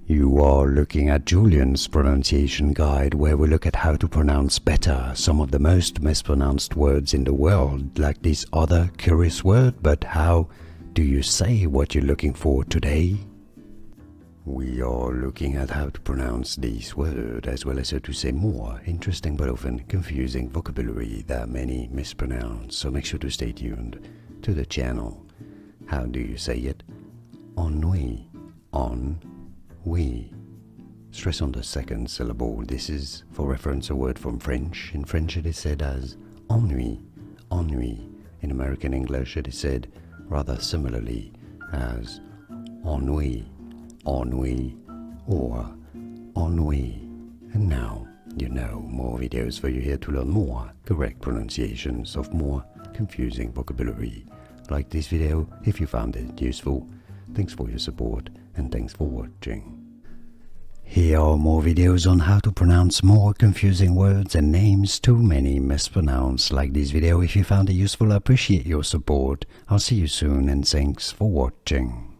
You are looking at Julian's pronunciation guide, where we look at how to pronounce better some of the most mispronounced words in the world, like this other curious word. But how do you say what you're looking for today? We are looking at how to pronounce this word, as well as how to say more interesting but often confusing vocabulary that many mispronounce, so make sure to stay tuned to the channel. How do you say it? Ennui. Ennui. Stress on the second syllable. This is, for reference, a word from French. In French it is said as ennui. Ennui. In American English it is said rather similarly as ennui. Ennui or ennui. And now you know more videos for you here to learn more correct pronunciations of more confusing vocabulary. Like this video if you found it useful. Thanks for your support and thanks for watching. Here are more videos on how to pronounce more confusing words and names too many mispronounced. Like this video if you found it useful. I appreciate your support. I'll see you soon and thanks for watching.